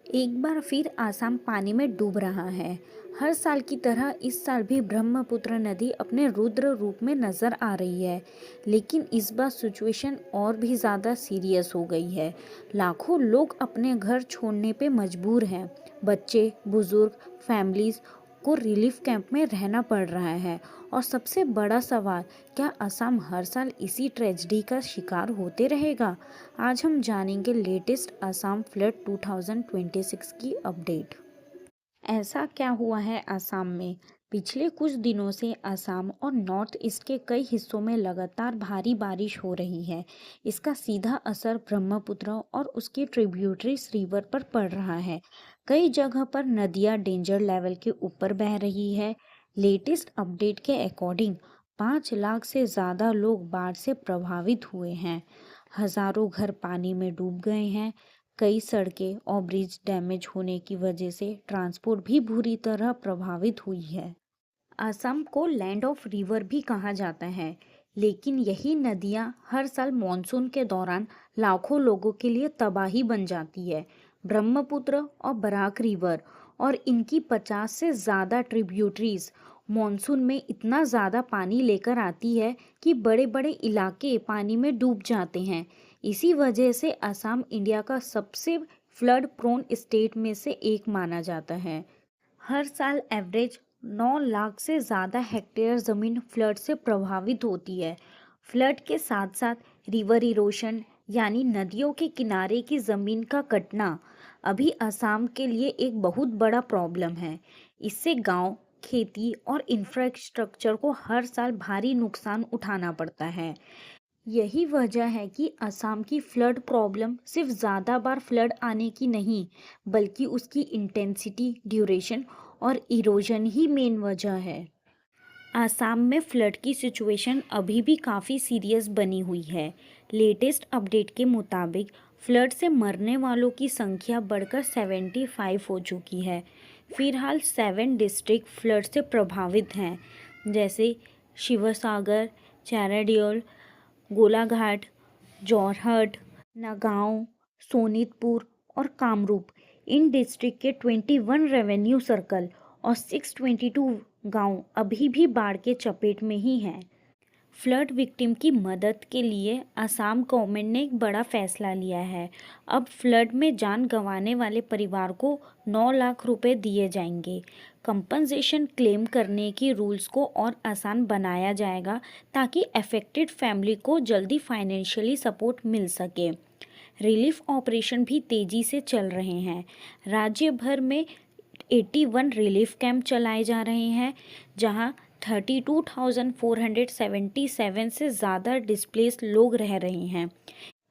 एक बार फिर आसाम पानी में डूब रहा है। हर साल की तरह इस साल भी ब्रह्मपुत्र नदी अपने रुद्र रूप में नजर आ रही है, लेकिन इस बार सिचुएशन और भी ज़्यादा सीरियस हो गई है। लाखों लोग अपने घर छोड़ने पे मजबूर हैं। बच्चे, बुजुर्ग, फैमिलीज को रिलीफ कैंप में रहना पड़ रहा है। और सबसे बड़ा सवाल, क्या असम हर साल इसी ट्रेजेडी का शिकार होते रहेगा? आज हम जानेंगे लेटेस्ट असम फ्लड 2026 की अपडेट। ऐसा क्या हुआ है असम में? पिछले कुछ दिनों से असम और नॉर्थ ईस्ट के कई हिस्सों में लगातार भारी बारिश हो रही है। इसका सीधा असर ब्रह्मपुत्र और उसके ट्रिब्यूटरीज रिवर पर पड़ रहा है। कई जगह पर नदियां डेंजर लेवल के ऊपर बह रही है। लेटेस्ट अपडेट के अकॉर्डिंग 5 लाख से ज़्यादा लोग बाढ़ से प्रभावित हुए हैं। हजारों घर पानी में डूब गए हैं। कई सड़कें और ब्रिज डैमेज होने की वजह से ट्रांसपोर्ट भी बुरी तरह प्रभावित हुई है। असम को लैंड ऑफ रिवर भी कहा जाता है, लेकिन यही नदियां हर साल मॉनसून के दौरान लाखों लोगों के लिए तबाही बन जाती है। ब्रह्मपुत्र और बराक रिवर और इनकी 50 से ज़्यादा ट्रिब्यूटरीज मॉनसून में इतना ज़्यादा पानी लेकर आती है कि बड़े बड़े इलाके पानी में डूब जाते हैं। इसी वजह से असम इंडिया का सबसे फ्लड प्रोन स्टेट में से एक माना जाता है। हर साल एवरेज 9 लाख से ज़्यादा हेक्टेयर ज़मीन फ्लड से प्रभावित होती है। फ्लड के साथ साथ रिवर इरोशन यानी नदियों के किनारे की ज़मीन का कटना अभी असम के लिए एक बहुत बड़ा प्रॉब्लम है। इससे गांव, खेती और इंफ्रास्ट्रक्चर को हर साल भारी नुकसान उठाना पड़ता है। यही वजह है कि असम की फ्लड प्रॉब्लम सिर्फ ज़्यादा बार फ्लड आने की नहीं, बल्कि उसकी इंटेंसिटी, ड्यूरेशन और इरोजन ही मेन वजह है। आसाम में फ्लड की सिचुएशन अभी भी काफ़ी सीरियस बनी हुई है। लेटेस्ट अपडेट के मुताबिक फ्लड से मरने वालों की संख्या बढ़कर 75 हो चुकी है। फिलहाल 7 डिस्ट्रिक्ट फ्लड से प्रभावित हैं, जैसे शिवसागर, चैराडियोल, गोलाघाट, जोरहट, नगांव, सोनितपुर और कामरूप। इन डिस्ट्रिक्ट के 21 रेवेन्यू सर्कल और 622 गांव अभी भी बाढ़ के चपेट में ही हैं। फ्लड विक्टिम की मदद के लिए असम गवर्नमेंट ने एक बड़ा फैसला लिया है। अब फ्लड में जान गंवाने वाले परिवार को 9 लाख रुपए दिए जाएंगे। कंपनसेशन क्लेम करने की रूल्स को और आसान बनाया जाएगा ताकि अफेक्टेड फैमिली को जल्दी फाइनेंशियली सपोर्ट मिल सके। रिलीफ ऑपरेशन भी तेजी से चल रहे हैं। राज्य भर में 81 रिलीफ कैंप चलाए जा रहे हैं, जहां 32,477 से ज़्यादा डिस्प्लेस्ड लोग रह रहे हैं।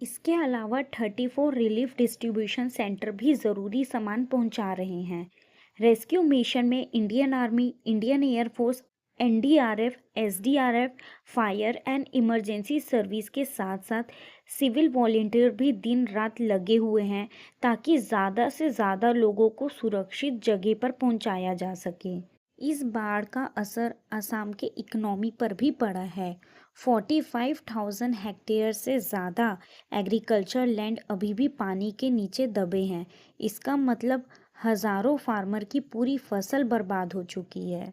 इसके अलावा 34 रिलीफ डिस्ट्रीब्यूशन सेंटर भी ज़रूरी सामान पहुंचा रहे हैं। रेस्क्यू मिशन में Indian army, Indian air force, NDRF, SDRF, fire and emergency service के साथ साथ सिविल वॉलेंटियर भी दिन रात लगे हुए हैं ताकि ज़्यादा से ज़्यादा लोगों को सुरक्षित जगह पर पहुंचाया जा सके। इस बाढ़ का असर असम के इकोनॉमी पर भी पड़ा है। 45,000 हेक्टेयर से ज़्यादा एग्रीकल्चर लैंड अभी भी पानी के नीचे दबे हैं। इसका मतलब हज़ारों फार्मर की पूरी फसल बर्बाद हो चुकी है।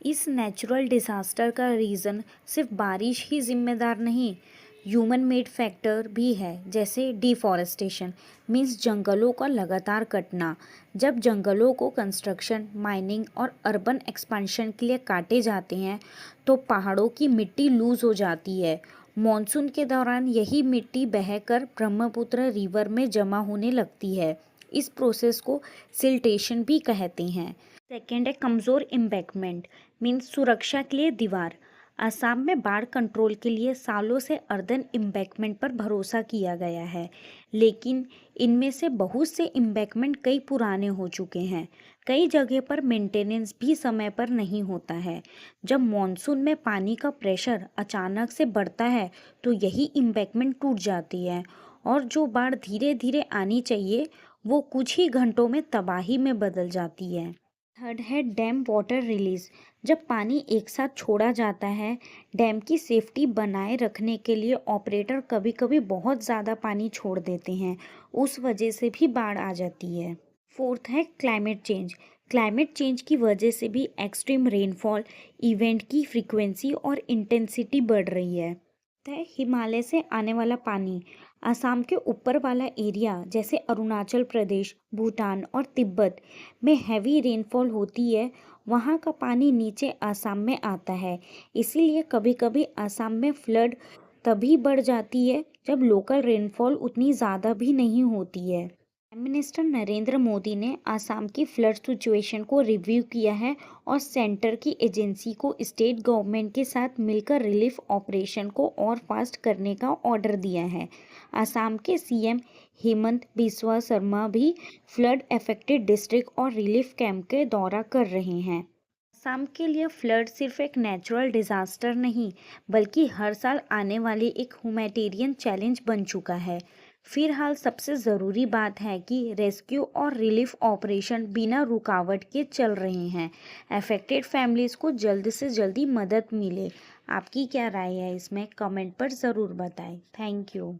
इस नेचुरल डिज़ास्टर का रीज़न सिर्फ बारिश ही जिम्मेदार नहीं, ह्यूमन मेड फैक्टर भी है, जैसे डिफॉरेस्टेशन मीन्स जंगलों का लगातार कटना। जब जंगलों को कंस्ट्रक्शन, माइनिंग और अर्बन एक्सपेंशन के लिए काटे जाते हैं तो पहाड़ों की मिट्टी लूज हो जाती है। मॉनसून के दौरान यही मिट्टी बहकर ब्रह्मपुत्र रिवर में जमा होने लगती है। इस प्रोसेस को सिल्टेशन भी कहते हैं। सेकेंड है कमज़ोर एम्बैंकमेंट मीन्स सुरक्षा के लिए दीवार। असम में बाढ़ कंट्रोल के लिए सालों से अर्दन एम्बैंकमेंट पर भरोसा किया गया है, लेकिन इनमें से बहुत से एम्बैंकमेंट कई पुराने हो चुके हैं। कई जगह पर मेंटेनेंस भी समय पर नहीं होता है। जब मॉनसून में पानी का प्रेशर अचानक से बढ़ता है तो यही एम्बैंकमेंट टूट जाती है और जो बाढ़ धीरे धीरे आनी चाहिए वो कुछ ही घंटों में तबाही में बदल जाती है। थर्ड है डैम वाटर रिलीज। जब पानी एक साथ छोड़ा जाता है, डैम की सेफ्टी बनाए रखने के लिए ऑपरेटर कभी कभी बहुत ज़्यादा पानी छोड़ देते हैं, उस वजह से भी बाढ़ आ जाती है। फोर्थ है क्लाइमेट चेंज। क्लाइमेट चेंज की वजह से भी एक्सट्रीम रेनफॉल इवेंट की फ्रीक्वेंसी और इंटेंसिटी बढ़ रही है। हिमालय से आने वाला पानी। असम के ऊपर वाला एरिया जैसे अरुणाचल प्रदेश, भूटान और तिब्बत में हैवी रेनफॉल होती है। वहाँ का पानी नीचे असम में आता है। इसीलिए कभी कभी असम में फ्लड तभी बढ़ जाती है जब लोकल रेनफॉल उतनी ज़्यादा भी नहीं होती है। प्राइम मिनिस्टर नरेंद्र मोदी ने असम की फ्लड सिचुएशन को रिव्यू किया है और सेंटर की एजेंसी को स्टेट गवर्नमेंट के साथ मिलकर रिलीफ ऑपरेशन को और फास्ट करने का ऑर्डर दिया है। असम के सीएम हेमंत बिस्वा शर्मा भी फ्लड अफेक्टेड डिस्ट्रिक्ट और रिलीफ कैंप के दौरा कर रहे हैं। असम के लिए फ्लड सिर्फ एक नेचुरल डिजास्टर नहीं, बल्कि हर साल आने वाली एक ह्यूमैनिटेरियन चैलेंज बन चुका है। फिलहाल सबसे ज़रूरी बात है कि रेस्क्यू और रिलीफ ऑपरेशन बिना रुकावट के चल रहे हैं। अफेक्टेड फैमिलीज़ को जल्द से जल्दी मदद मिले। आपकी क्या राय है इसमें? कमेंट पर ज़रूर बताएं। Thank you.